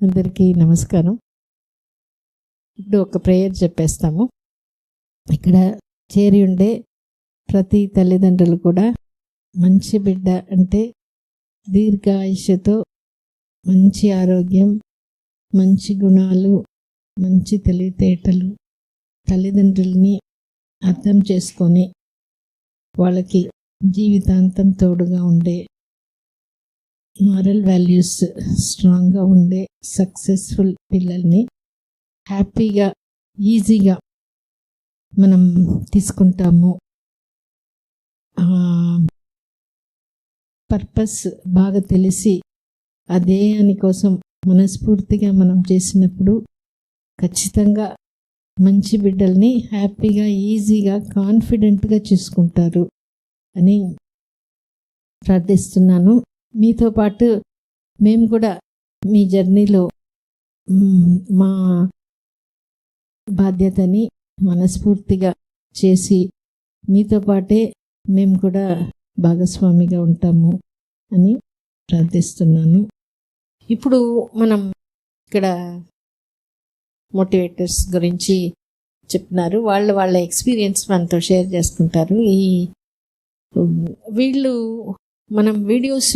అందరికీ నమస్కారం. ఇప్పుడు ఒక ప్రేయర్ చెప్పేస్తాము. ఇక్కడ చేరి ఉండే ప్రతి తల్లిదండ్రులు కూడా మంచి బిడ్డ అంటే దీర్ఘాయుష్యతో, మంచి ఆరోగ్యం, మంచి గుణాలు, మంచి తెలివితేటలు, తల్లిదండ్రుల్ని అర్థం చేసుకొని వాళ్ళకి జీవితాంతం తోడుగా ఉండే, మారల్ వాల్యూస్ స్ట్రాంగ్గా ఉండే సక్సెస్ఫుల్ పిల్లల్ని హ్యాపీగా, ఈజీగా మనం తీసుకుంటాము. పర్పస్ బాగా తెలిసి అదే అని కోసం మనస్ఫూర్తిగా మనం చేసినప్పుడు ఖచ్చితంగా మంచి బిడ్డల్ని హ్యాపీగా, ఈజీగా, కాన్ఫిడెంట్గా చూసుకుంటారు అని ప్రార్థిస్తున్నాను. మీతో పాటు మేము కూడా మీ జర్నీలో మా బాధ్యతని మనస్ఫూర్తిగా చేసి మీతో పాటే మేము కూడా భాగస్వామిగా ఉంటాము అని ప్రార్థిస్తున్నాను. ఇప్పుడు మనం ఇక్కడ మోటివేటర్స్ గురించి చెప్తున్నారు. వాళ్ళ ఎక్స్పీరియన్స్ మనతో షేర్ చేసుకుంటారు. వీళ్ళు మనం వీడియోస్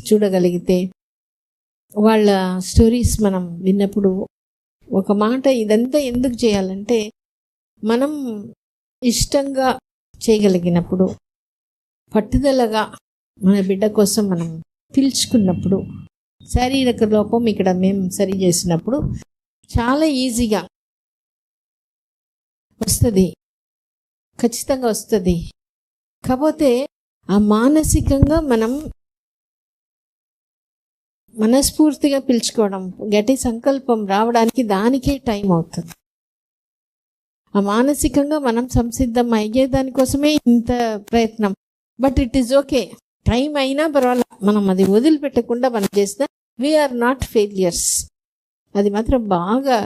చూడగలిగితే వాళ్ళ స్టోరీస్ మనం విన్నప్పుడు ఒక మాట, ఇదంతా ఎందుకు చేయాలంటే మనం ఇష్టంగా చేయగలిగినప్పుడు, పట్టుదలగా మన బిడ్డ కోసం మనం పిలుచుకున్నప్పుడు, శారీరక లోపం ఇక్కడ మేము సరి చేసినప్పుడు చాలా ఈజీగా వస్తుంది, ఖచ్చితంగా వస్తుంది. కాకపోతే ఆ మానసికంగా మనం మనస్ఫూర్తిగా పిలుచుకోవడం, గట్టి సంకల్పం రావడానికి దానికే టైం అవుతుంది. ఆ మానసికంగా మనం సంసిద్ధం అయ్యే దానికోసమే ఇంత ప్రయత్నం. But it is okay, time అయినా పర్వాలేదు, మనం అది వదిలిపెట్టకుండా మనం చేసిన వీఆర్ నాట్ ఫెయిలియర్స్. అది మాత్రం బాగా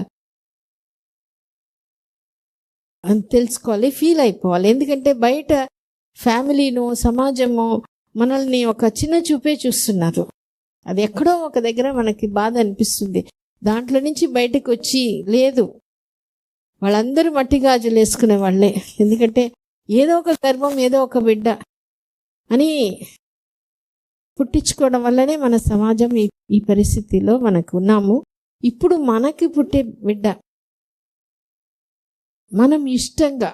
తెలుసుకోవాలి, ఫీల్ అయిపోవాలి. ఎందుకంటే బయట ఫ్యామిలీను, సమాజము మనల్ని ఒక చిన్న చూపే చూస్తున్నారు. అది ఎక్కడో ఒక దగ్గర మనకి బాధ అనిపిస్తుంది. దాంట్లో నుంచి బయటకు వచ్చి, లేదు వాళ్ళందరూ మట్టి గాజులు వేసుకునే వాళ్ళే, ఎందుకంటే ఏదో ఒక గర్భం, ఏదో ఒక బిడ్డ అని పుట్టించుకోవడం వల్లనే మన సమాజం ఈ పరిస్థితిలో మనకు ఉన్నాము. ఇప్పుడు మనకి పుట్టే బిడ్డ మనం ఇష్టంగా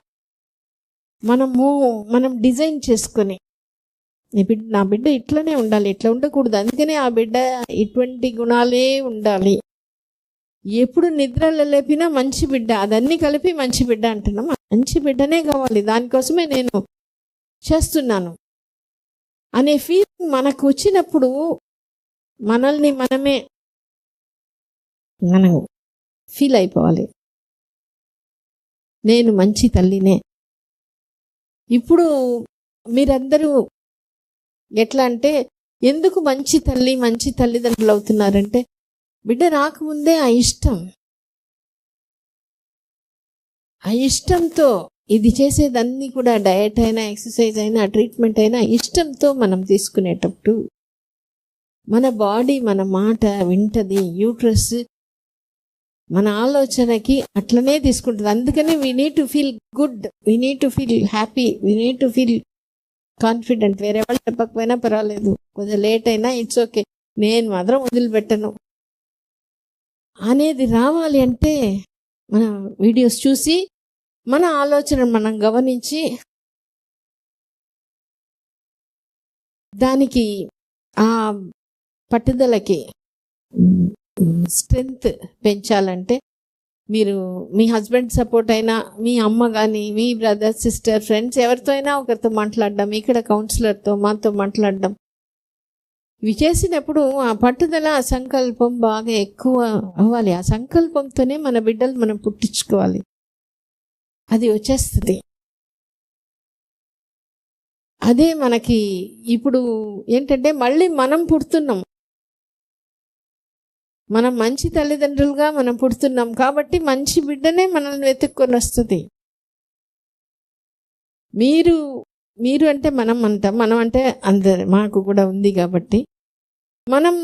మనం డిజైన్ చేసుకొని, నా బిడ్డ ఇట్లనే ఉండాలి, ఇట్లా ఉండకూడదు, అందుకనే ఆ బిడ్డ ఇటువంటి గుణాలే ఉండాలి, ఎప్పుడు నిద్రలో లేపినా మంచి బిడ్డ, అదన్నీ కలిపి మంచి బిడ్డ అంటున్నాం. మంచి బిడ్డనే కావాలి, దానికోసమే నేను చేస్తున్నాను అనే ఫీలింగ్ మనకు వచ్చినప్పుడు మనల్ని మనం ఫీల్ అయిపోవాలి, నేను మంచి తల్లినే. ఇప్పుడు మీరందరూ ఎట్లా అంటే, ఎందుకు మంచి తల్లి, మంచి తల్లిదండ్రులు అవుతున్నారంటే, బిడ్డ రాకముందే ఆ ఇష్టంతో ఇది చేసేదన్నీ కూడా, డయట్ అయినా, ఎక్సర్సైజ్ అయినా, ట్రీట్మెంట్ అయినా ఇష్టంతో మనం తీసుకునేటప్పుడు మన బాడీ మన మాట వింటది. యూట్రస్ మన ఆలోచనకి అట్లనే తీసుకుంటుంది. అందుకనే we need to feel good, we need to feel happy, we need to feel confident. వేరే వాళ్ళు చెప్పకపోయినా పర్వాలేదు, కొంచెం లేట్ అయినా ఇట్స్ ఓకే, నేను మాత్రం వదిలిపెట్టను అనేది రావాలి. అంటే మన వీడియోస్ చూసి మన ఆలోచన మనం గమనించి దానికి ఆ పట్టుదలకి స్ట్రెంగ్త్ పెంచాలంటే మీరు మీ హస్బెండ్ సపోర్ట్ అయినా, మీ అమ్మ కానీ, మీ బ్రదర్, సిస్టర్, ఫ్రెండ్స్ ఎవరితో అయినా ఒకరితో మాట్లాడడం, ఇక్కడ కౌన్సిలర్తో మాతో మాట్లాడడం, ఇవి చేసినప్పుడు ఆ పట్టుదల, ఆ సంకల్పం బాగా ఎక్కువ అవ్వాలి. ఆ సంకల్పంతోనే మన బిడ్డలు మనం పుట్టించుకోవాలి, అది వచ్చేస్తుంది. అదే మనకి ఇప్పుడు ఏంటంటే మళ్ళీ మనం పుడుతున్నాం, మనం మంచి తల్లిదండ్రులుగా మనం పుడుతున్నాం కాబట్టి మంచి బిడ్డనే మనల్ని వెతుక్కొని వస్తుంది. మీరు అంటే మనం అంటాం, మనం అంటే అందరు మాకు కూడా ఉంది కాబట్టి మనం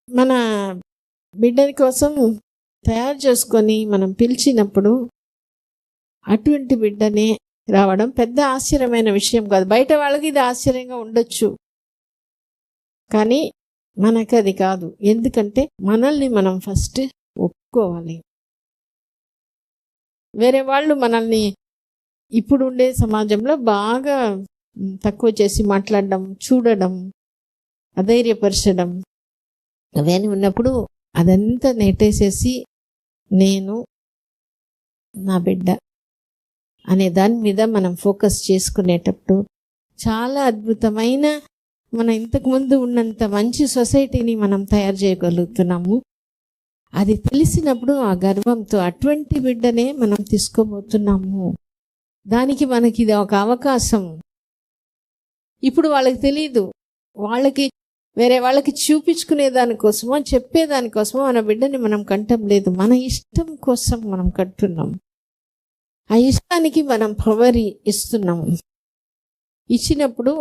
మన బిడ్డని కోసం తయారు చేసుకొని మనం పిలిచినప్పుడు అటువంటి బిడ్డనే రావడం పెద్ద ఆశ్చర్యమైన విషయం కాదు. బయట వాళ్ళకి ఇది ఆశ్చర్యంగా ఉండొచ్చు, కానీ మనకు అది కాదు. ఎందుకంటే మనల్ని మనం ఫస్ట్ ఒప్పుకోవాలి. వేరే వాళ్ళు మనల్ని ఇప్పుడు ఉండే సమాజంలో బాగా తక్కువ చేసి మాట్లాడడం, చూడడం, అధైర్యపరచడం అవన్నీ ఉన్నప్పుడు అదంతా నెట్టేసేసి నేను నా బిడ్డ అనే దాని మీద మనం ఫోకస్ చేసుకునేటప్పుడు చాలా అద్భుతమైన, మన ఇంతకుముందు ఉన్నంత మంచి సొసైటీని మనం తయారు చేయగలుగుతున్నాము. అది తెలిసినప్పుడు ఆ గర్వంతో అటువంటి బిడ్డనే మనం తీసుకోబోతున్నాము. దానికి మనకి ఇది ఒక అవకాశం. ఇప్పుడు వాళ్ళకి తెలియదు, వాళ్ళకి వేరే వాళ్ళకి చూపించుకునే దానికోసమో చెప్పేదానికోసమో మన బిడ్డని మనం కంటం లేదు. మన ఇష్టం కోసం మనం కంటున్నాం. ఆ ఇష్టానికి మనం పవర్ ఇస్తున్నాము. ఇచ్చినప్పుడు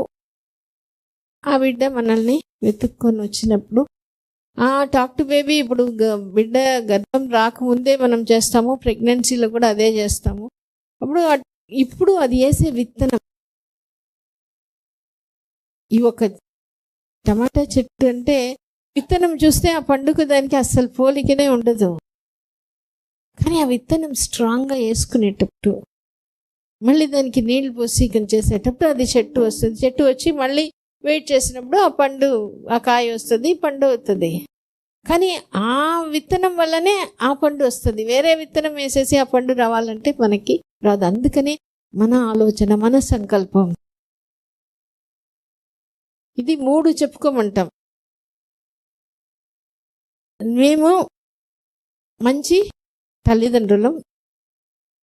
ఆ బిడ్డ మనల్ని వెతుక్కొని వచ్చినప్పుడు టాక్ టు బేబీ ఇప్పుడు బిడ్డ గర్భం రాకముందే మనం చేస్తాము, ప్రెగ్నెన్సీలో కూడా అదే చేస్తాము. అప్పుడు ఇప్పుడు అది వేసే విత్తనం. ఈ ఒక టమాటా చెట్టు అంటే విత్తనం చూస్తే ఆ పండుగ దానికి అస్సలు పోలికనే ఉండదు, కానీ ఆ విత్తనం స్ట్రాంగ్గా వేసుకునేటప్పుడు మళ్ళీ దానికి నీళ్లు పోసి చేసేటప్పుడు అది చెట్టు వస్తుంది. చెట్టు వచ్చి మళ్ళీ వెయిట్ చేసినప్పుడు ఆ పండు, ఆ కాయ వస్తుంది, పండు అవుతుంది. కానీ ఆ విత్తనం వల్లనే ఆ పండు వస్తుంది. వేరే విత్తనం వేసేసి ఆ పండు రావాలంటే మనకి రాదు. అందుకనే మన ఆలోచన, మన సంకల్పం, ఇది 3 చెప్పుకోమంటాం. మేము మంచి తల్లిదండ్రులం,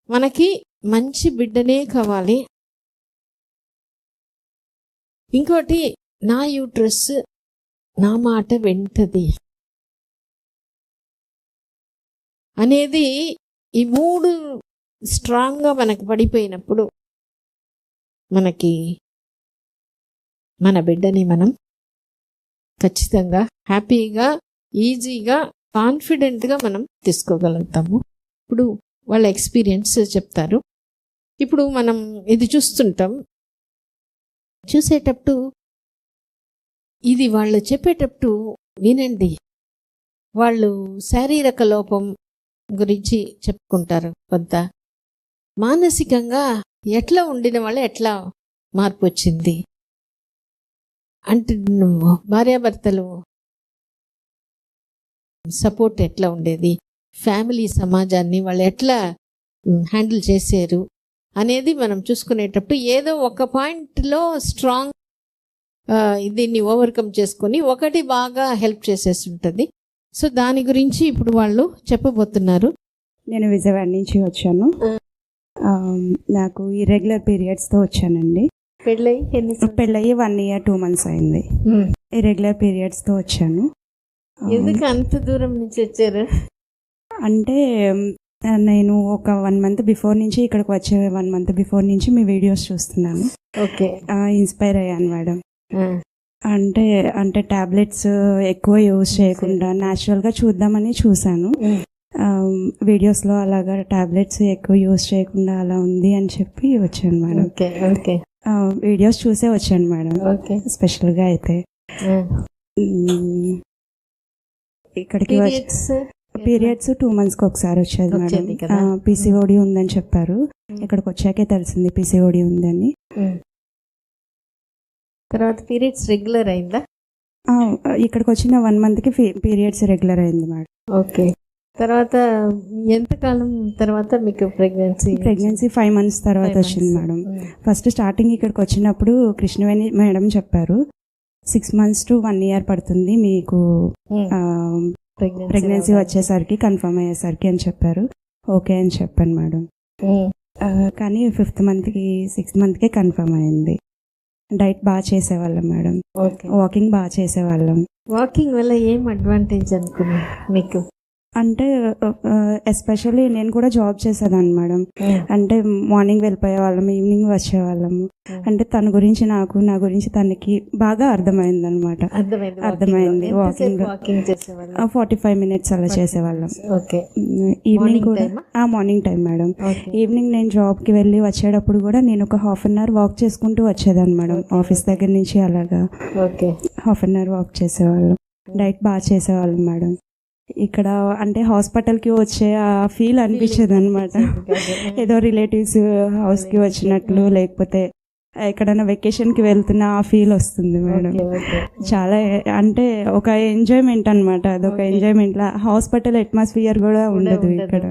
మనకి మంచి బిడ్డనే కావాలి. ఇంకోటి, నా యూట్రస్ నా మాట వింటది అనేది. ఈ 3 స్ట్రాంగ్గా మనకు పడిపోయినప్పుడు మనకి మన బిడ్డని మనం ఖచ్చితంగా హ్యాపీగా, ఈజీగా, కాన్ఫిడెంట్గా మనం తీసుకోగలుగుతాము. ఇప్పుడు వాళ్ళ ఎక్స్పీరియన్స్ చెప్తారు. ఇప్పుడు మనం ఇది చూస్తుంటాం. చూసేటప్పుడు ఇది వాళ్ళు చెప్పేటప్పుడు వినండి. వాళ్ళు శారీరక లోపం గురించి చెప్పుకుంటారు. కొంత మానసికంగా ఎట్లా ఉండిన వాళ్ళు ఎట్లా మార్పు వచ్చింది అంటే, భార్యాభర్తలు సపోర్ట్ ఎట్లా ఉండేది, ఫ్యామిలీ సమాజాన్ని వాళ్ళు ఎట్లా హ్యాండిల్ చేశారు అనేది మనం చూసుకునేటప్పుడు ఏదో ఒక పాయింట్లో స్ట్రాంగ్ దీన్ని ఓవర్కమ్ చేసుకొని ఒకటి బాగా హెల్ప్ చేసేసి ఉంటుంది. సో దాని గురించి ఇప్పుడు వాళ్ళు చెప్పబోతున్నారు. నేను విజయవాడ నుంచి వచ్చాను. నాకు ఇర్రెగ్యులర్ పీరియడ్స్తో వచ్చానండి. పెళ్ళయి 1 year 2 months అయింది. ఇర్రెగ్యులర్ పీరియడ్స్తో వచ్చాను. ఎందుకు అంత దూరం నుంచి వచ్చారు అంటే, నేను ఒక 1 month బిఫోర్ నుంచి ఇక్కడికి వచ్చే 1 month బిఫోర్ నుంచి మీ వీడియోస్ చూస్తున్నాను. ఓకే, ఇన్స్పైర్ అయ్యాను మేడం. అంటే టాబ్లెట్స్ ఎక్కువ యూజ్ చేయకుండా న్యాచురల్గా చూద్దామని చూశాను. వీడియోస్లో అలాగా టాబ్లెట్స్ ఎక్కువ యూజ్ చేయకుండా అలా ఉంది అని చెప్పి వచ్చాను మేడం. వీడియోస్ చూసే వచ్చాను మేడం. స్పెషల్గా అయితే ఇక్కడికి పీరియడ్స్ 2 monthsకి ఒకసారి వచ్చేది మేడం. పీసీఓడి ఉందని చెప్పారు. ఇక్కడికి వచ్చాకే తెలిసింది పీసీఓడి ఉందని. తర్వాత పీరియడ్స్ రెగ్యులర్ అయిందా? ఇక్కడికి వచ్చిన 1 monthకి పీరియడ్స్ రెగ్యులర్ అయింది మేడం. ఓకే. తర్వాత ఎంతకాలం తర్వాత మీకు ప్రెగ్నెన్సీ 5 months తర్వాత వచ్చింది మేడం. ఫస్ట్ స్టార్టింగ్ ఇక్కడికి వచ్చినప్పుడు కృష్ణవేణి మేడం చెప్పారు 6 months to 1 year పడుతుంది మీకు ప్రెగ్నెన్సీ వచ్చేసరికి, కన్ఫర్మ్ అయ్యేసరికి అని చెప్పారు. ఓకే అని చెప్పాను మేడం. కానీ 5th monthకి 6th monthకే కన్ఫర్మ్ అయింది. డైట్ బాగా చేసేవాళ్ళం మేడం. వాకింగ్ బాగా చేసేవాళ్ళం. వాకింగ్ వల్ల ఏం అడ్వాంటేజ్ అనుకున్నా మీకు? అంటే ఎస్పెషల్లీ నేను కూడా జాబ్ చేసేదాన్ని మేడం. అంటే మార్నింగ్ వెళ్ళిపోయేవాళ్ళం, ఈవినింగ్ వచ్చేవాళ్ళము. అంటే తన గురించి నాకు, నా గురించి తనకి బాగా అర్థమైంది అనమాట. అర్థమైంది. వాకింగ్ 45 minutes అలా చేసేవాళ్ళం. ఈవినింగ్ కూడా మార్నింగ్ టైం మేడం. ఈవినింగ్ నేను జాబ్కి వెళ్ళి వచ్చేటప్పుడు కూడా నేను ఒక 1/2 hour వాక్ చేసుకుంటూ వచ్చేదాన్ని మేడం. ఆఫీస్ దగ్గర నుంచి అలాగా 1/2 hour వాక్ చేసేవాళ్ళం. డైట్ బాగా చేసేవాళ్ళం మేడం. ఇక్కడ అంటే హాస్పిటల్కి వచ్చే ఆ ఫీల్ అనిపించేది అనమాట. ఏదో రిలేటివ్స్ హౌస్కి వచ్చినట్లు, లేకపోతే ఎక్కడైనా వెకేషన్కి వెళ్తున్న ఆ ఫీల్ వస్తుంది మేడం. చాలా అంటే ఒక ఎంజాయ్మెంట్ అనమాట. అదొక ఎంజాయ్మెంట్. హాస్పిటల్ అట్మాస్ఫియర్ కూడా ఉండదు ఇక్కడ.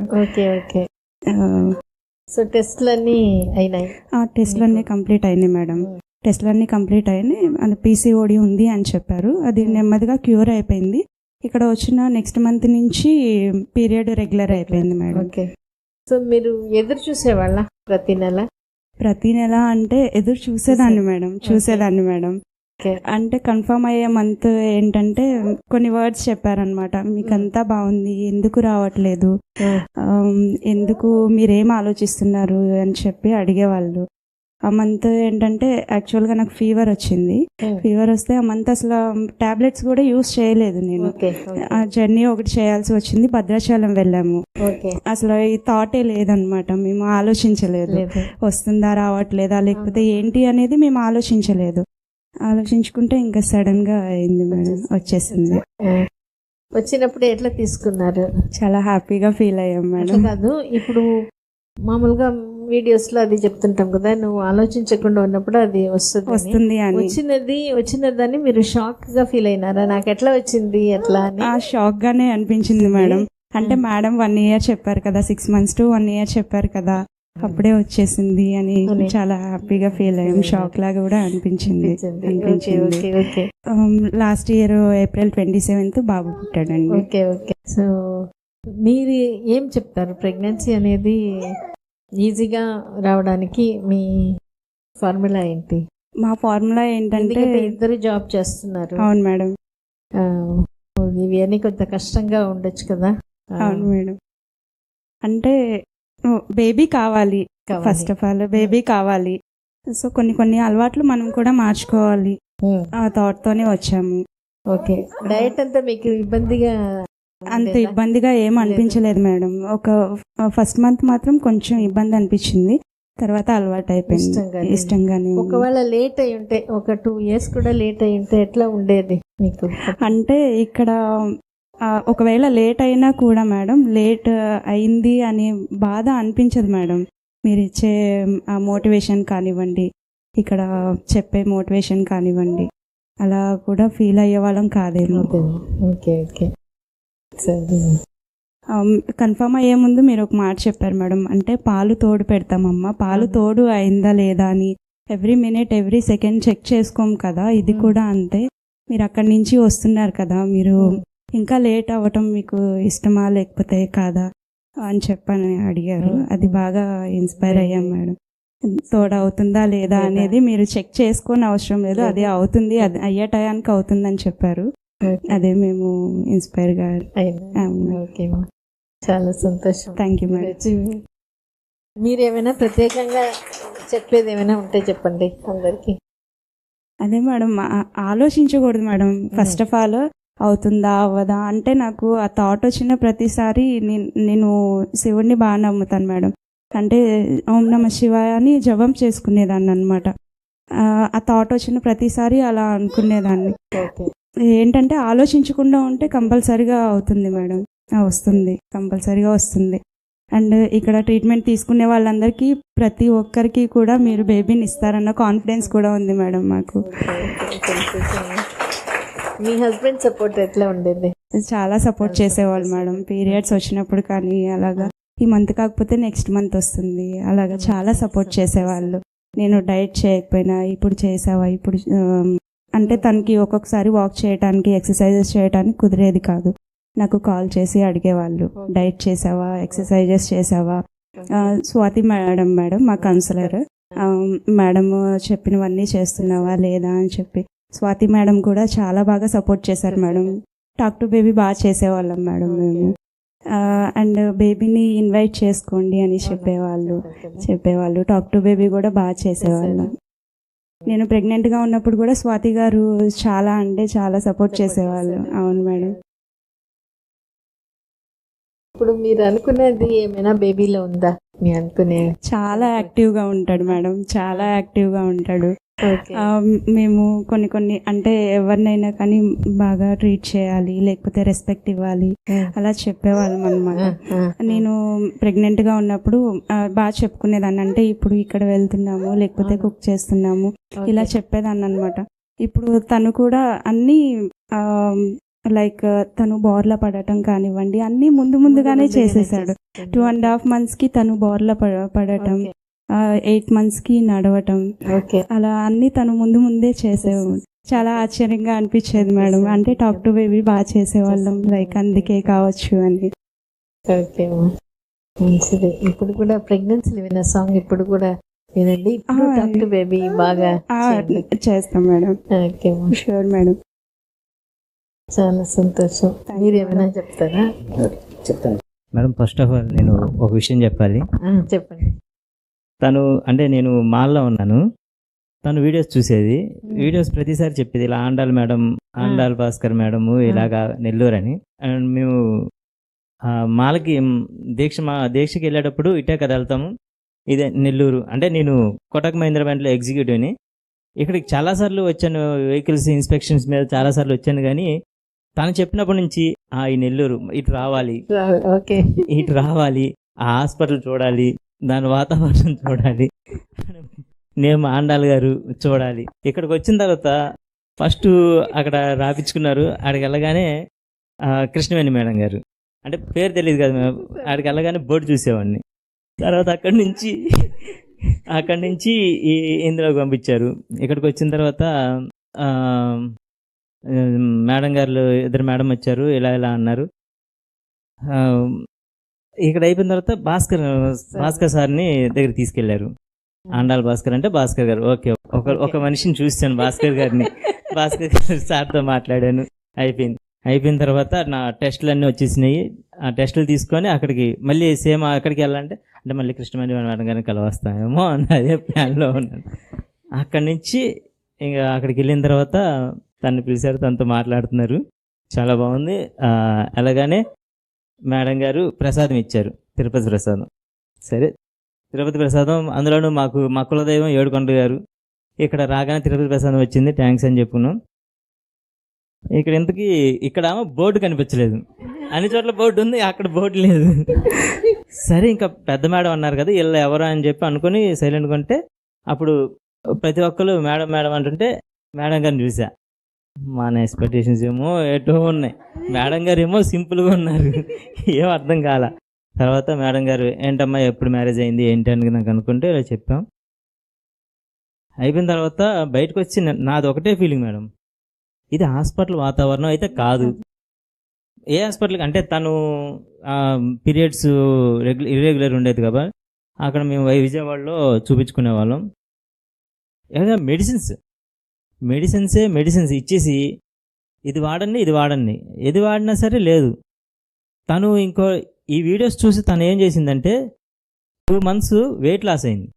సో టెస్ట్లన్నీ అయినాయి? టెస్ట్లన్నీ కంప్లీట్ అయినాయి మేడం. టెస్ట్లన్నీ కంప్లీట్ అయినాయి. అది PCOD ఉంది అని చెప్పారు. అది నెమ్మదిగా క్యూర్ అయిపోయింది. ఇక్కడ వచ్చిన నెక్స్ట్ మంత్ నుంచి పీరియడ్ రెగ్యులర్ అయిపోయింది మేడం. సో మీరు ఎదురు చూసేవాళ్ళ ప్రతి నెల అంటే ఎదురు చూసేదాన్ని మేడం. అంటే కన్ఫర్మ్ అయ్యే మంత్ ఏంటంటే కొన్ని వర్డ్స్ చెప్పారనమాట. మీకంతా బాగుంది, ఎందుకు రావట్లేదు, ఎందుకు మీరేం ఆలోచిస్తున్నారు అని చెప్పి అడిగేవాళ్ళు. ఆ మంత్ ఏంటంటే యాక్చువల్గా నాకు ఫీవర్ వచ్చింది. ఫీవర్ వస్తే ఆ మంత్ అసలు టాబ్లెట్స్ కూడా యూజ్ చేయలేదు నేను. ఆ జర్నీ ఒకటి చేయాల్సి వచ్చింది. భద్రాచలం వెళ్ళాము. అసలు ఈ థాటే లేదనమాట. మేము ఆలోచించలేదు వస్తుందా రావట్లేదా లేకపోతే ఏంటి అనేది మేము ఆలోచించలేదు. ఆలోచించుకుంటే ఇంకా సడన్ గా అయింది మేడం, వచ్చేసింది. వచ్చినప్పుడు ఎట్లా తీసుకున్నారు? చాలా హ్యాపీగా ఫీల్ అయ్యాం మేడం. కాదు, ఇప్పుడు మామూలుగా వీడియోస్ లో అది చెప్తుంటాం కదా, నువ్వు ఆలోచించకుండా ఉన్నప్పుడు అది వస్తుంది అని. వచ్చినదాన్ని మీరు షాక్ గా ఫీల్ అయినారా? నాకు ఎట్లా వచ్చింది ఎట్లా అని? షాక్ గానే అనిపించింది మేడం. అంటే మేడం 1 year చెప్పారు కదా, 6 months to 1 year చెప్పారు కదా, అప్పుడే వచ్చేసింది అని చాలా హ్యాపీగా ఫీల్ అయ్యాం. షాక్ లాగా కూడా అనిపించింది. లాస్ట్ ఇయర్ April 27th బాబు పుట్టాడండి. సో మీరు ఏం చెప్తారు? ప్రెగ్నెన్సీ అనేది ఈజీగా రావడానికి మీ ఫార్ములా ఏంటి? మా ఫార్ములా ఏంటంటే, ఇద్దరు జాబ్ చేస్తున్నారు. అవును మేడం. ఇవి అన్ని కొంత కష్టంగా ఉండొచ్చు కదా? అవును మేడం. అంటే బేబీ కావాలి, ఫస్ట్ ఆఫ్ ఆల్ బేబీ కావాలి. సో కొన్ని అలవాట్లు మనం కూడా మార్చుకోవాలి. ఆ థాట్ తోనే వచ్చాము. డైట్ అంతా మీకు అంత ఇబ్బందిగా ఏం అనిపించలేదు మేడం. ఒక ఫస్ట్ మంత్ మాత్రం కొంచెం ఇబ్బంది అనిపించింది, తర్వాత అలవాటు అయిపోయింది ఇష్టంగానే. ఒకవేళ లేట్ అయి ఉంటే, ఒక 2 years కూడా లేట్ అయి ఉంటే ఎట్లా ఉండేది మీకు? అంటే ఇక్కడ ఒకవేళ లేట్ అయినా కూడా మేడం, లేట్ అయింది అనే బాధ అనిపించదు మేడం. మీరు ఇచ్చే మోటివేషన్ కానివ్వండి, ఇక్కడ చెప్పే మోటివేషన్ కానివ్వండి, అలా కూడా ఫీల్ అయ్యే వాళ్ళం కాదేమో. కన్ఫర్మ్ అయ్యే ముందు మీరు ఒక మాట చెప్పారు మేడం. అంటే పాలు తోడు పెడతామమ్మా, పాలు తోడు అయిందా లేదా అని every minute every second check చేసుకోం కదా, ఇది కూడా అంతే. మీరు అక్కడి నుంచి వస్తున్నారు కదా, మీరు ఇంకా లేట్ అవ్వటం మీకు ఇష్టమా లేకపోతే కాదా అని చెప్పని అడిగారు. అది బాగా ఇన్స్పైర్ అయ్యాం మేడం. తోడవుతుందా లేదా అనేది మీరు చెక్ చేసుకొని అవసరం లేదు, అది అవుతుంది, అది అయ్యే టయానికి అవుతుందని చెప్పారు. అదే మేము ఇన్స్పైర్ గా. చాలా సంతోషం. Thank you madam. మీరేమైనా ప్రత్యేకంగా చెప్పేది ఏమైనా ఉంటే చెప్పండి అందరికి. అదే మేడం, ఆలోచించకూడదు మేడం. ఫస్ట్ ఆఫ్ ఆల్ అవుతుందా అవ్వదా అంటే, నాకు ఆ థాట్ వచ్చిన ప్రతిసారి నేను శివుడిని బాగా నమ్ముతాను మేడం. అంటే ఓం నమ శివాయ అని జపం చేసుకునేదాన్ని అనమాట. ఆ థాట్ వచ్చిన ప్రతిసారి అలా అనుకునేదాన్ని. ఏంటంటే ఆలోచించకుండా ఉంటే కంపల్సరీగా అవుతుంది మేడం, వస్తుంది, కంపల్సరీగా వస్తుంది. అండ్ ఇక్కడ ట్రీట్మెంట్ తీసుకునే వాళ్ళందరికీ ప్రతి ఒక్కరికి కూడా మీరు బేబీని ఇస్తారన్న కాన్ఫిడెన్స్ కూడా ఉంది మేడం మాకు. మీ హస్బెండ్ సపోర్ట్ ఎట్లా ఉండేది? చాలా సపోర్ట్ చేసేవాళ్ళు మేడం. పీరియడ్స్ వచ్చినప్పుడు కానీ అలాగా, ఈ మంత్ కాకపోతే నెక్స్ట్ మంత్ వస్తుంది, అలాగా చాలా సపోర్ట్ చేసేవాళ్ళు. నేను డైట్ చేయకపోయినా ఇప్పుడు చేసావా, ఇప్పుడు అంటే తనకి ఒక్కొక్కసారి వాక్ చేయడానికి, ఎక్సర్సైజెస్ చేయడానికి కుదిరేది కాదు. నాకు కాల్ చేసి అడిగేవాళ్ళు, డైట్ చేసావా, ఎక్సర్సైజెస్ చేసావా. స్వాతి మేడం మా కౌన్సిలర్ మేడం చెప్పినవన్నీ చేస్తున్నావా లేదా అని చెప్పి, స్వాతి మేడం కూడా చాలా బాగా సపోర్ట్ చేశారు మేడం. టాక్ టు బేబీ బాగా చేసేవాళ్ళం మేడం మేము. అండ్ బేబీని ఇన్వైట్ చేసుకోండి అని చెప్పేవాళ్ళు. టాక్ టు బేబీ కూడా బాగా చేసేవాళ్ళు. నేను ప్రెగ్నెంట్గా ఉన్నప్పుడు కూడా స్వాతి గారు చాలా అంటే చాలా సపోర్ట్ చేసేవాళ్ళు. అవును మేడం. ఇప్పుడు మీరు అనుకునేది ఏమైనా బేబీలో ఉందా? మీ అనుకునే చాలా యాక్టివ్గా ఉంటాడు మేడం, చాలా యాక్టివ్గా ఉంటాడు. ఓకే. మేము కొన్ని అంటే ఎవరినైనా కానీ బాగా ట్రీట్ చేయాలి, లేకపోతే రెస్పెక్ట్ ఇవ్వాలి, అలా చెప్పేవాళ్ళం అనమాట. నేను ప్రెగ్నెంట్గా ఉన్నప్పుడు బాగా చెప్పుకునేదాన్ని. అంటే ఇప్పుడు ఇక్కడ వెళ్తున్నాము, లేకపోతే కుక్ చేస్తున్నాము, ఇలా చెప్పేదాన్ని అనమాట. ఇప్పుడు తను కూడా అన్నీ లైక్ తను బోర్ల పడటం కానివ్వండి, అన్నీ ముందుగానే చేసేసాడు. 2.5 monthsకి తను బోర్ల పడటం, 8 monthsకి నడవటం, అలా అన్ని తను ముందే చేసేవాడు. చాలా ఆశ్చర్యంగా అనిపించేది మేడం. అంటే టాక్ టు బేబీ బాగా చేసేవాళ్ళం, లైక్ అందుకే కావచ్చు అని. ఓకే, మంచిది. ఇప్పుడు కూడా ప్రెగ్నెన్సీ విన్న సాంగ్ ఇప్పుడు కూడా వినండి. టాక్ టు బేబీ బాగా చేస్తాం మేడం. Okay, sure madam. చాలా సంతోషం. మీరు ఏమైనా చెప్తారా? చెప్తాను మేడం. ఫస్ట్ ఆఫ్ ఆల్ నేను ఒక విషయం చెప్పాలి. చెప్పండి. తను అంటే నేను మాల్లో ఉన్నాను, తను వీడియోస్ చూసేది. వీడియోస్ ప్రతిసారి చెప్పేది ఇలా ఆండాల్ మేడం, ఆండాల్ భాస్కర్ మేడము ఇలాగా నెల్లూరు అని. అండ్ మేము మాలకి దీక్షకి వెళ్ళేటప్పుడు ఇటే కదా వెళ్తాము, ఇదే నెల్లూరు. అంటే నేను కోటక్ మహీంద్రా బ్యాంక్లో ఎగ్జిక్యూటివ్ని. ఇక్కడికి చాలాసార్లు వచ్చాను, వెహికల్స్ ఇన్స్పెక్షన్స్ మీద చాలాసార్లు వచ్చాను. కానీ తను చెప్పినప్పటి నుంచి ఈ నెల్లూరు ఇటు రావాలి, ఇటు రావాలి, ఆ హాస్పిటల్ చూడాలి, దాని వాతావరణం చూడాలి, నేను ఆండాల్ గారు చూడాలి. ఇక్కడికి వచ్చిన తర్వాత ఫస్ట్ అక్కడ రాపించుకున్నారు. అక్కడికి వెళ్ళగానే కృష్ణవేణి మేడం గారు, అంటే పేరు తెలియదు కదా, అక్కడికి వెళ్ళగానే బోర్డు చూసేవాడిని. తర్వాత అక్కడి నుంచి ఈ ఇందులోకి పంపించారు. ఇక్కడికి వచ్చిన తర్వాత మేడం గారు, ఇద్దరు మేడం వచ్చారు, ఇలా అన్నారు. ఇక్కడ అయిపోయిన తర్వాత భాస్కర్ సార్ని దగ్గర తీసుకెళ్లారు. ఆండాల్ భాస్కర్ అంటే భాస్కర్ గారు. ఓకే, ఒక మనిషిని చూశాను, భాస్కర్ గారిని. భాస్కర్ గారు సార్తో మాట్లాడాను. అయిపోయిన తర్వాత నా టెస్టులు అన్నీ వచ్చేసినాయి. ఆ టెస్టులు తీసుకొని అక్కడికి మళ్ళీ సేమ్ అక్కడికి వెళ్ళాలంటే మళ్ళీ కృష్ణవేణి మేడం గారిని కలవస్తామేమో అని అదే ప్లాన్లో ఉన్నాను. అక్కడి నుంచి ఇంకా అక్కడికి వెళ్ళిన తర్వాత తను పిలిచారు, తనతో మాట్లాడుతున్నారు. చాలా బాగుంది. అలాగానే మేడం గారు ప్రసాదం ఇచ్చారు, తిరుపతి ప్రసాదం. సరే, తిరుపతి ప్రసాదం, అందులోనూ మా కులదైవం ఏడుకొండ గారు. ఇక్కడ రాగానే తిరుపతి ప్రసాదం వచ్చింది, థ్యాంక్స్ అని చెప్పుకున్నాం. ఇక్కడ బోర్డు కనిపించలేదు. అన్ని చోట్ల బోర్డు ఉంది, అక్కడ బోర్డు లేదు. సరే, ఇంకా పెద్ద మేడం అన్నారు కదా, వీళ్ళు ఎవరు అని చెప్పి అనుకుని సైలెంట్గా ఉంటే అప్పుడు ప్రతి ఒక్కరు మేడం మేడం అంటుంటే మేడం గారిని చూసా. మన ఎక్స్పెక్టేషన్స్ ఏమో ఎటో ఉన్నాయి, మేడం గారు ఏమో సింపుల్గా ఉన్నారు, ఏం అర్థం కాల. తర్వాత మేడం గారు, ఏంటమ్మా ఎప్పుడు మ్యారేజ్ అయింది ఏంటి అని నాకు అనుకుంటే ఇలా చెప్పాం. అయిపోయిన తర్వాత బయటకు వచ్చి నాది ఒకటే ఫీలింగ్, మేడం ఇది హాస్పిటల్ వాతావరణం అయితే కాదు. ఏ హాస్పిటల్కి అంటే తను పీరియడ్స్ ఇర్రెగ్యులర్ ఉండేది కదా, అక్కడ మేము విజయవాడలో చూపించుకునే వాళ్ళం. మెడిసిన్స్ ఇచ్చేసి ఇది వాడండి, ఏది వాడినా సరే లేదు. తను ఈ వీడియోస్ చూసి తను ఏం చేసిందంటే 2 months వెయిట్ లాస్ అయింది.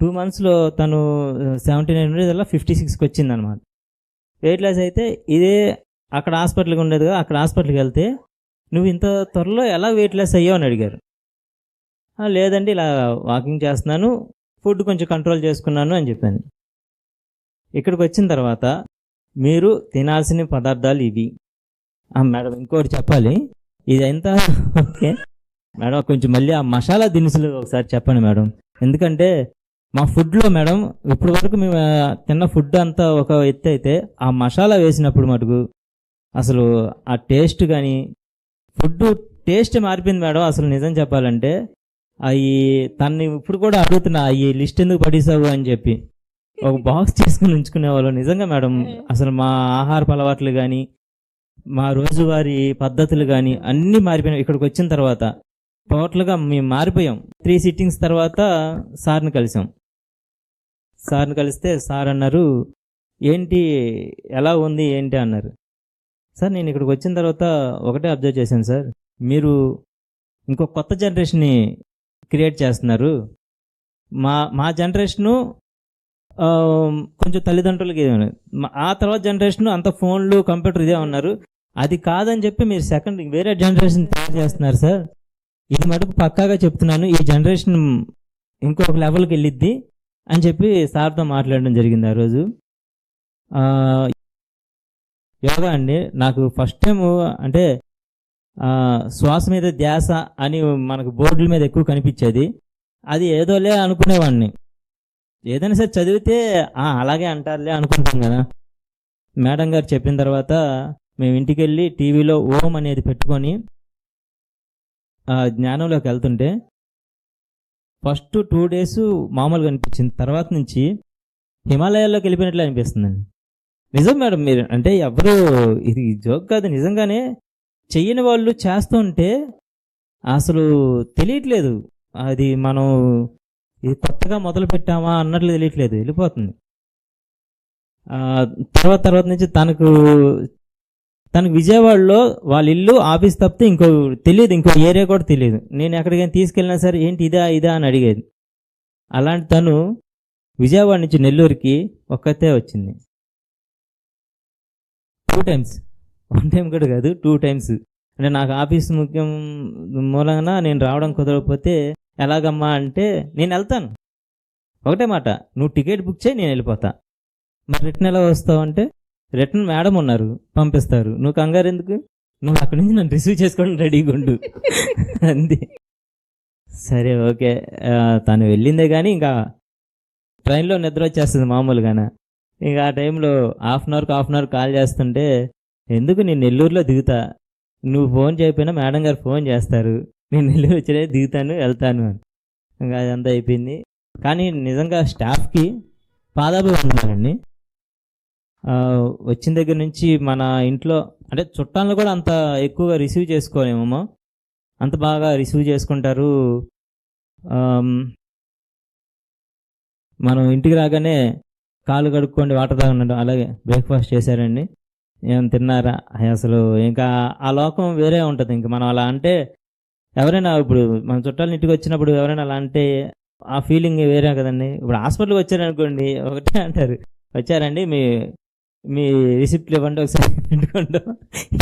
2 monthsలో తను 79 ఉండేది, 56కి వచ్చింది అనమాట. వెయిట్ లాస్ అయితే ఇదే అక్కడ హాస్పిటల్కి ఉండేది కదా, అక్కడ హాస్పిటల్కి వెళ్తే నువ్వు ఇంత త్వరలో ఎలా వెయిట్ లాస్ అయ్యావు అని అడిగారు. లేదండి, ఇలా వాకింగ్ చేస్తున్నాను, ఫుడ్ కొంచెం కంట్రోల్ చేసుకున్నాను అని చెప్పాను. ఇక్కడికి వచ్చిన తర్వాత మీరు తినాల్సిన పదార్థాలు ఇవి. మేడం ఇంకోటి చెప్పాలి, ఇది ఎంత ఓకే మేడం, కొంచెం మళ్ళీ ఆ మసాలా దినుసులు ఒకసారి చెప్పండి మేడం. ఎందుకంటే మా ఫుడ్లో మేడం ఇప్పటి వరకు మేము తిన్న ఫుడ్ అంతా ఒక ఎత్తు అయితే, ఆ మసాలా వేసినప్పుడు మటుకు అసలు ఆ టేస్ట్ కానీ ఫుడ్ టేస్ట్ మారిపోయింది మేడం. అసలు నిజం చెప్పాలంటే తన్ని ఇప్పుడు కూడా అడుగుతున్నా, ఈ లిస్ట్ ఎందుకు పడేసావు అని చెప్పి ఒక బాక్స్ చేసుకుని ఉంచుకునేవాళ్ళు. నిజంగా మేడం అసలు మా ఆహారపు అలవాట్లు కానీ మా రోజువారీ పద్ధతులు కానీ అన్నీ మారిపోయినాయి. ఇక్కడికి వచ్చిన తర్వాత టోటల్గా మేము మారిపోయాం. 3 sittings తర్వాత సార్ని కలిసాం. సార్ని కలిస్తే సార్ అన్నారు, ఏంటి ఎలా ఉంది ఏంటి అన్నారు. సార్ నేను ఇక్కడికి వచ్చిన తర్వాత ఒకటే అబ్జర్వ్ చేశాను సార్, మీరు ఇంకో కొత్త జనరేషన్ని క్రియేట్ చేస్తున్నారు. మా జనరేషను కొంచెం తల్లిదండ్రులకి ఇదే ఉన్నది. ఆ తర్వాత జనరేషన్ అంత ఫోన్లు కంప్యూటర్ ఇదే ఉన్నారు. అది కాదని చెప్పి మీరు సెకండ్ వేరే జనరేషన్ తయారు చేస్తున్నారు సార్. ఇది మటుకు పక్కాగా చెప్తున్నాను, ఈ జనరేషన్ ఇంకొక లెవెల్కి వెళ్ళిద్ది అని చెప్పి సార్తో మాట్లాడడం జరిగింది ఆ రోజు. యోగా అండి నాకు ఫస్ట్ టైం అంటే శ్వాస మీద ధ్యాస అని మనకు బోర్డుల మీద ఎక్కువ కనిపించేది. అది ఏదోలే అనుకునేవాడిని. ఏదైనా సరే చదివితే అలాగే అంటారులే అనుకుంటాం కదా. మేడం గారు చెప్పిన తర్వాత మేము ఇంటికి వెళ్ళి టీవీలో ఓం అనేది పెట్టుకొని జ్ఞానంలోకి వెళ్తుంటే ఫస్ట్ 2 days మామూలుగా అనిపించింది. తర్వాత నుంచి హిమాలయాల్లోకి వెళ్ళిపోయినట్లు అనిపిస్తుందండి. నిజం మేడం, మీరు అంటే ఎవరు ఇది జోక్ కాదు, నిజంగానే చెయ్యని వాళ్ళు చేస్తుంటే అసలు తెలియట్లేదు. అది మనం ఇది కొత్తగా మొదలు పెట్టామా అన్నట్లు తెలియట్లేదు, వెళ్ళిపోతుంది. తర్వాత నుంచి తనకు విజయవాడలో వాళ్ళ ఇల్లు ఆఫీస్ తప్పితే ఇంకో తెలియదు, ఇంకో ఏరియా కూడా తెలియదు. నేను ఎక్కడికైనా తీసుకెళ్ళినా సరే ఏంటి ఇదా అని అడిగేది. అలాంటి తను విజయవాడ నుంచి నెల్లూరుకి ఒక్కతే వచ్చింది 2 times. 1 time కూడా కాదు, 2 times. అంటే నాకు ఆఫీస్ ముఖ్యం మూలంగా నేను రావడం కుదరకపోతే ఎలాగమ్మా అంటే నేను వెళ్తాను, ఒకటే మాట, నువ్వు టికెట్ బుక్ చేయి నేను వెళ్ళిపోతా. మరి రిటర్న్ ఎలా వస్తావు అంటే రిటర్న్ మేడం ఉన్నారు పంపిస్తారు, నువ్వు కంగారు ఎందుకు, నువ్వు అక్కడి నుంచి నన్ను రిసీవ్ చేసుకోవడం రెడీగా ఉండు అంది. సరే ఓకే. తను వెళ్ళిందే కానీ ఇంకా ట్రైన్లో నిద్ర వచ్చేస్తుంది మామూలుగానే. ఇంకా ఆ టైంలో హాఫ్ అన్ అవర్ కాల్ చేస్తుంటే ఎందుకు నేను నెల్లూరులో దిగుతా, నువ్వు ఫోన్ చేయకపోయినా మేడం గారు ఫోన్ చేస్తారు, నేను నెల్లూరు వచ్చే దిగుతాను వెళ్తాను అని. ఇంకా అదంతా అయిపోయింది. కానీ నిజంగా స్టాఫ్కి పాదాభివందనాలండి. వచ్చిన దగ్గర నుంచి మన ఇంట్లో అంటే చుట్టాలను కూడా అంత ఎక్కువగా రిసీవ్ చేసుకోలేమో, అంత బాగా రిసీవ్ చేసుకుంటారు. మనం ఇంటికి రాగానే కాలు కడుక్కోండి వాటర్ తాగండి, అలాగే బ్రేక్ఫాస్ట్ చేశారండి, ఏం తిన్నారా, అసలు ఇంకా ఆ లోకం వేరే ఉంటుంది. ఇంకా మనం అలా అంటే ఎవరైనా ఇప్పుడు మన చుట్టాల ఇంటికి వచ్చినప్పుడు ఎవరైనా అలా అంటే ఆ ఫీలింగ్ వేరే కదండి. ఇప్పుడు హాస్పిటల్కి వచ్చారనుకోండి ఒకటే అంటారు, వచ్చారండి మీ రిసిప్ట్లు ఇవ్వండి ఒకసారి పెట్టుకుంటాం,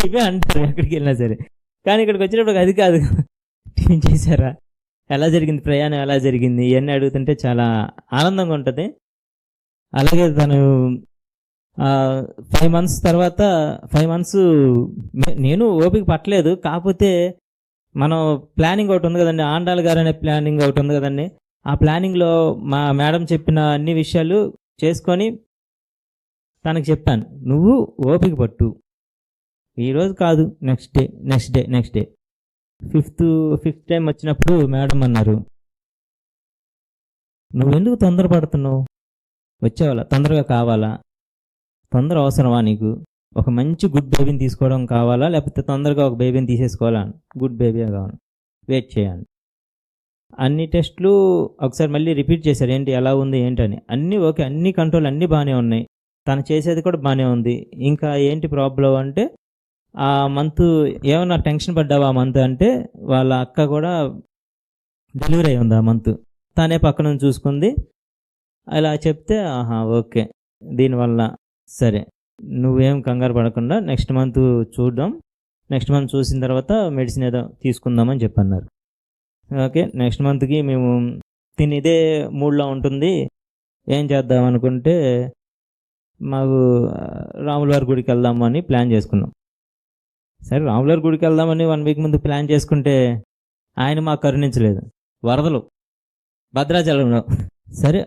ఇవే అంటారు ఎక్కడికి వెళ్ళినా సరే. కానీ ఇక్కడికి వచ్చినప్పుడు అది కాదు, టిఫిన్ చేశారా, ఎలా జరిగింది ప్రయాణం, ఎలా జరిగింది, ఇవన్నీ అడుగుతుంటే చాలా ఆనందంగా ఉంటుంది. అలాగే తను 5 months తర్వాత 5 months నేను ఓపిక పట్టలేదు. కాకపోతే మనం ప్లానింగ్ ఒకటి ఉంది కదండి, ఆండాల్ గారు అనే ప్లానింగ్ ఒకటి ఉంది కదండి. ఆ ప్లానింగ్లో మా మేడం చెప్పిన అన్ని విషయాలు చేసుకొని తనకు చెప్పాను, నువ్వు ఓపిక పట్టు, ఈరోజు కాదు నెక్స్ట్ డే ఫిఫ్త్ టైం వచ్చినప్పుడు మేడం అన్నారు, నువ్వెందుకు తొందరపడుతున్నావు, వచ్చేవాళ్ళ తొందరగా కావాలా, తొందర అవసరమా నీకు, ఒక మంచి గుడ్ బేబీని తీసుకోవడం కావాలా లేకపోతే తొందరగా ఒక బేబీని తీసేసుకోవాలా, గుడ్ బేబీ కావాలి, వెయిట్ చేయండి. అన్ని టెస్టులు ఒకసారి మళ్ళీ రిపీట్ చేశారు, ఏంటి ఎలా ఉంది ఏంటని. అన్నీ ఓకే, అన్ని కంట్రోల్ అన్నీ బాగానే ఉన్నాయి, తను చేసేది కూడా బాగానే ఉంది. ఇంకా ఏంటి ప్రాబ్లం అంటే ఆ మంత్ ఏమన్నా టెన్షన్ పడ్డావా ఆ మంత్ అంటే వాళ్ళ అక్క కూడా డెలివరీ అయి ఉంది ఆ మంత్, తనే పక్క నుంచి చూసుకుంది. అలా చెప్తే ఓకే, దీనివల్ల సరే నువ్వేం కంగారు పడకుండా నెక్స్ట్ మంత్ చూద్దాం, నెక్స్ట్ మంత్ చూసిన తర్వాత మెడిసిన్ ఏదో తీసుకుందామని చెప్పన్నారు. ఓకే, నెక్స్ట్ మంత్కి మేము తిని ఇదే మూడ్లో ఉంటుంది, ఏం చేద్దాం అనుకుంటే మాకు రాములవారి గుడికి వెళ్దామని ప్లాన్ చేసుకున్నాం. సరే రాములవారి గుడికి వెళ్దామని 1 week ముందు ప్లాన్ చేసుకుంటే ఆయన మాకు కరుణించలేదు, వరదలు భద్రాచలంలో. సరే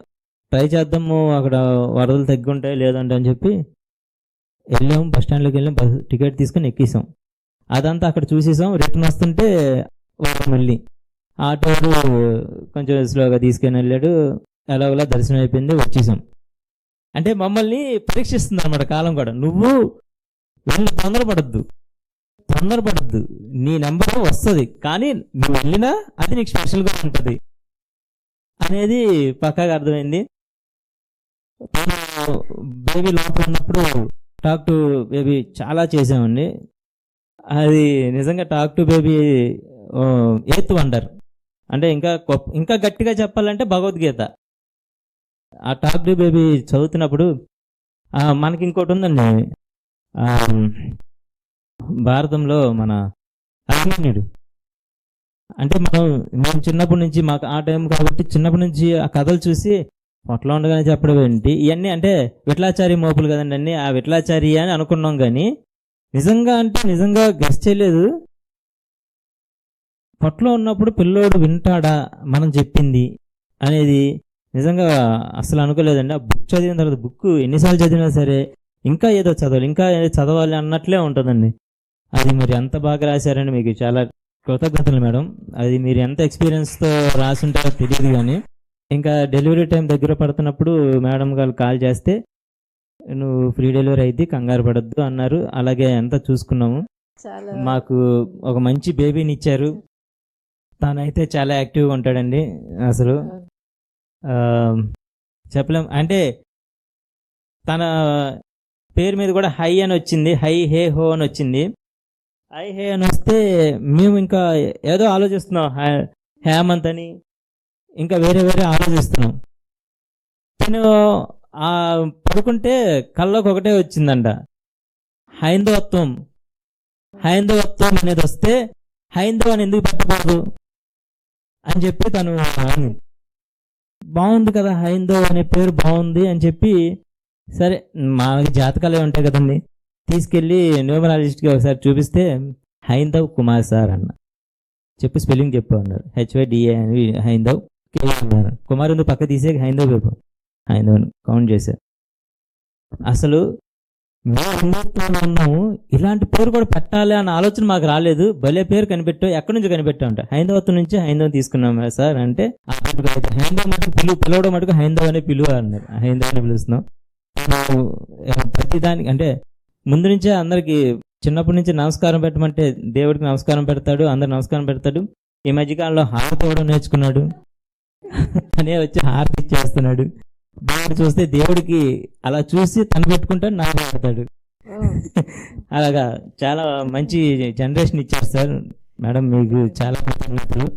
ట్రై చేద్దాము, అక్కడ వరదలు తగ్గుంటాయి లేదంటే అని చెప్పి వెళ్ళాము. బస్ స్టాండ్లోకి వెళ్ళాం, టికెట్ తీసుకొని ఎక్కేసాం. అదంతా అక్కడ చూసేసాం. రిటర్న్ వస్తుంటే మళ్ళీ ఆటో కొంచెం స్లోగా తీసుకొని వెళ్ళాడు, ఎలాగోలా దర్శనం అయిపోయింది, వచ్చేసాం. అంటే మమ్మల్ని పరీక్షిస్తుంది అన్నమాట కాలం కూడా, నువ్వు వెళ్ళి తొందరపడద్దు, నీ నెంబర్ వస్తుంది కానీ నువ్వు వెళ్ళినా అది నీకు స్పెషల్గా ఉంటుంది అనేది పక్కాగా అర్థమైంది. బేబీ లోపల ఉన్నప్పుడు టాక్ టు బేబీ చాలా చేసామండి. అది నిజంగా talk to baby eighth wonder. అంటే ఇంకా గట్టిగా చెప్పాలంటే భగవద్గీత. ఆ టాక్ టు బేబీ చదువుతున్నప్పుడు మనకి ఇంకోటి ఉందండి, భారతంలో మన అభిమన్యుడు. అంటే మేము చిన్నప్పటి నుంచి, మాకు ఆ టైం కాబట్టి చిన్నప్పటి నుంచి ఆ కథలు చూసి పొట్టలో ఉండగానే చెప్పడం ఏంటి ఇవన్నీ, అంటే విఠలాచారి మోపులు కదండి అన్ని, ఆ విఠలాచారి అని అనుకున్నాం. కానీ నిజంగా గెస్ చేయలేదు. పొట్టలో ఉన్నప్పుడు పిల్లోడు వింటాడా మనం చెప్పింది అనేది నిజంగా అసలు అనుకోలేదండి. ఆ బుక్ చదివిన తర్వాత, బుక్ ఎన్నిసార్లు చదివినా సరే ఇంకా ఏదో చదవాలి అన్నట్లే ఉంటుందండి. అది మరి ఎంత బాగా రాశారని మీకు చాలా కృతజ్ఞతలు మేడం. అది మీరు ఎంత ఎక్స్పీరియన్స్తో రాసుంటారో తెలియదు. కానీ ఇంకా డెలివరీ టైం దగ్గర పడుతున్నప్పుడు మేడం గారు కాల్ చేస్తే, నువ్వు ఫ్రీ డెలివరీ అయితే కంగారు పడద్దు అన్నారు. అలాగే అంతా చూసుకున్నాము. మాకు ఒక మంచి బేబీని ఇచ్చారు. తనైతే చాలా యాక్టివ్గా ఉంటాడండి. అసలు చెప్పలేం. అంటే తన పేరు మీద కూడా హై అని వచ్చింది, హై హే హో అని వచ్చింది. హై హే అని వస్తే మేము ఇంకా ఏదో ఆలోచిస్తున్నాం, హేమంత్ అని ఇంకా వేరే ఆలోచిస్తున్నాం. నేను పడుకుంటే కల్లోకి ఒకటే వచ్చిందంట, హైందవత్వం అనేది వస్తే హైందవ్ అని ఎందుకు పెట్టకూడదు అని చెప్పి తను బాగుంది కదా, హైందవ్ అనే పేరు బాగుంది అని చెప్పి, సరే మా జాతకాలే ఉంటాయి కదండి, తీసుకెళ్ళి న్యూమరాలజిస్ట్కి ఒకసారి చూపిస్తే హైందవ్ కుమార్ సార్ అన్న చెప్పి స్పెల్లింగ్ చెప్పు అన్నారు. HYDA అని హైందవ్, అన్నారు. కుమార్ ఉంది పక్క తీసే హైందవ్ చెప్పు, హైందవ్ అని కౌంట్ చేశారు. అసలు మేము ఉన్నాము, ఇలాంటి పేరు కూడా పెట్టాలి అన్న ఆలోచన మాకు రాలేదు. భలే పేరు కనిపెట్టావు, ఎక్కడి నుంచి కనిపెట్టావు అంటే హైందవత్వం నుంచి హైందవ్ తీసుకున్నాం సార్ అంటే, హైందవ్ మటుకు పిలవడం మటుకు హైందవ్ అనే పిలువ అన్నారు. హైందవ్ అని పిలుస్తున్నాం. ప్రతిదానికి అంటే ముందు నుంచే అందరికి చిన్నప్పటి నుంచి నమస్కారం పెట్టమంటే దేవుడికి నమస్కారం పెడతాడు, అందరు నమస్కారం పెడతాడు. ఈ మధ్యకాలంలో హారతి ఇవ్వడం నేర్చుకున్నాడు. అనే వచ్చి హారతి ఇచ్చేస్తున్నాడు. దేవుడు చూస్తే దేవుడికి అలా చూసి తను పెట్టుకుంటాడు, నాకు పెడతాడు. అలాగా చాలా మంచి జనరేషన్ ఇచ్చారు సార్. మేడం మీకు చాలా కృతజ్ఞతలు.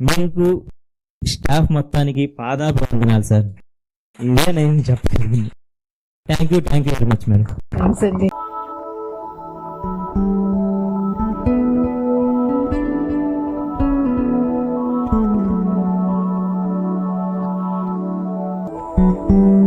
మీకు స్టాఫ్ మొత్తానికి పాదాభివందనాలు సార్. ఇదే నేను చెప్పగలిగింది. Thank you very much madam. Thanks అండి. Thank you.